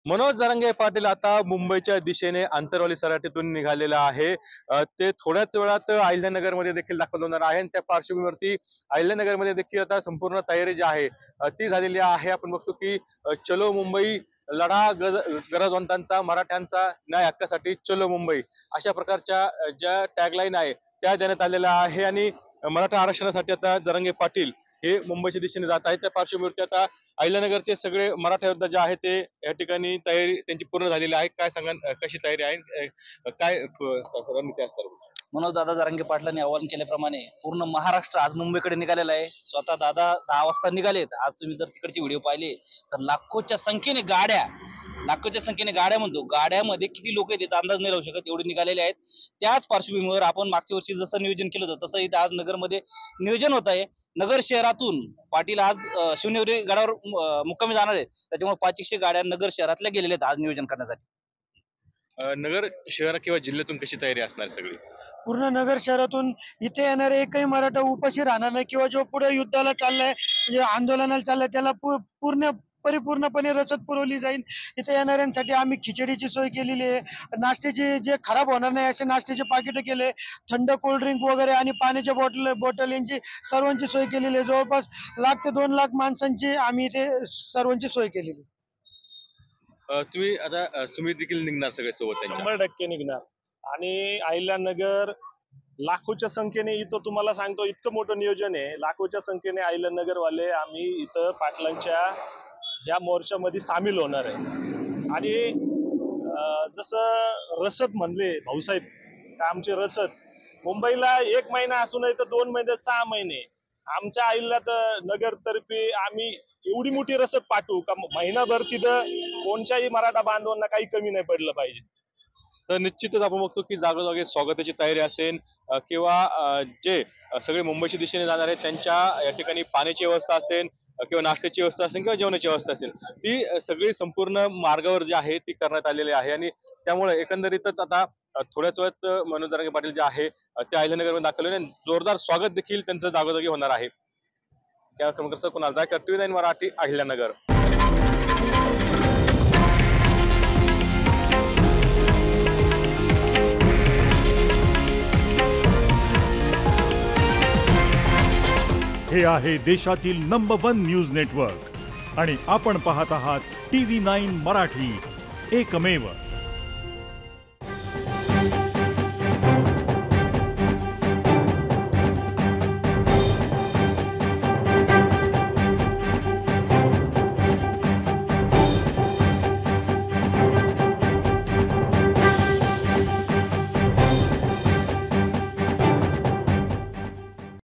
मनोज जरांगे पाटील आता मुंबईच्या दिशेने आंतरवाली सराटीतून निघालेला आहे. ते थोड्याच वेळात अहिल्यानगरमध्ये देखील दाखल होणार आहे आणि त्या पार्श्वभूमीवरती अहिल्यानगरमध्ये देखील आता संपूर्ण तयारी जी आहे ती झालेली आहे. आपण बघतो की चलो मुंबई, लढा गरजवंतांचा, मराठ्यांचा न्याय हक्कासाठी चलो मुंबई, अशा प्रकारच्या ज्या टॅगलाईन आहे त्या देण्यात आलेल्या आहे. आणि मराठा आरक्षणासाठी आता जरांगे पाटील हे मुंबईच्या दिशेने जात आहेत. त्या पार्श्वभूमीवरती आता अहिल्यानगरचे सगळे मराठा योद्धा जे आहे ते या ठिकाणी तयारी त्यांची पूर्ण झालेली आहे. काय सांगा, कशी तयारी आहे, काय रणनीती असणार? मनोज दादा जरांगे पाटलांनी आवाहन केल्याप्रमाणे पूर्ण महाराष्ट्र आज मुंबईकडे निघालेला आहे. स्वतः दादा 10 वाजता निघालेत. आज तुम्ही जर तिकडचे व्हिडिओ पाहिले तर लाखोच्या संख्येने गाड्या म्हणतो, गाड्यामध्ये किती लोक आहेत याचा अंदाज नाही लावू शकत, एवढे निघालेले आहेत. त्याच पार्श्वभूमीवर आपण मागच्या वर्षी जसं नियोजन केलं होतं तसं इथं आज नगरमध्ये नियोजन होत आहे. नगर शहरातून पाटील आज शिवनेरी गडावर मुक्कामी जाणार आहेत. त्याच्यामुळे 500 गाड्या नगर शहरातल्या गेलेल्या आहेत आज नियोजन करण्यासाठी. नगर शहर किंवा जिल्ह्यातून कशी तयारी असणार सगळी? पूर्ण नगर शहरातून इथे येणारे एकही मराठा उपाशी राहणार नाही किंवा जो पुढे युद्धाला चाललाय म्हणजे आंदोलनाला चाललाय त्याला पूर्ण परिपूर्णपणे रसद पुरवली जाईल. इथे येणाऱ्यांसाठी आम्ही खिचडीची सोय केलेली आहे. नाश्त्याची जे खराब होणार नाही असे नाश्त्याचे पाकिट केले, थंड कोल्ड्रिंक वगैरे आणि पाण्याच्या बॉटल यांची सर्वांची सोय केलेली आहे. जवळपास 1 ते 2 लाख माणसांची आम्ही इथे सर्वांची सोय केलेली. तुम्ही देखील निघणार सगळे सोबत त्यांच्या? 100% निघणार. आणि अहिल्यानगर लाखोच्या संख्येने इथं, तुम्हाला सांगतो इतकं मोठं नियोजन आहे. लाखोच्या संख्येने अहिल्यानगरवाले आम्ही इथं पाटलांच्या या मोर्चामध्ये सामील होणार आहे. आणि जसं रसद म्हणले भाऊसाहेब का आमचे रसद मुंबईला 1 महिना असू नये तर 2 महिने 6 महिने आमच्या अहिल्यात नगरतर्फे आम्ही एवढी मोठी रसद पाठवू का महिनाभर तिथं कोणत्याही मराठा बांधवांना काही कमी नाही पडलं पाहिजे. तर निश्चितच आपण बघतो की जागोजागी स्वागताची तयारी असेल किंवा जे सगळे मुंबईच्या दिशेने जाणार आहेत त्यांच्या या ठिकाणी पाण्याची व्यवस्था असेल किंवा नाश्त्याची व्यवस्था असेल किंवा जेवणाची व्यवस्था असेल, ती सगळी संपूर्ण मार्गावर जी आहे ती करण्यात आलेली आहे. आणि त्यामुळे एकंदरीतच आता थोड्याच वेळात मनोज जरांगे पाटील जे आहे ते अहिल्यानगरमध्ये दाखल होईल. जोरदार स्वागत देखील त्यांचं जागोजागी होणार आहे. त्या कुणाल जायकर, TV9 मराठी, अहिल्यानगर. हे आहे देशातील नंबर 1 न्यूज नेटवर्क आणि आपण पाहत आहात TV9 मराठी, एकमेव.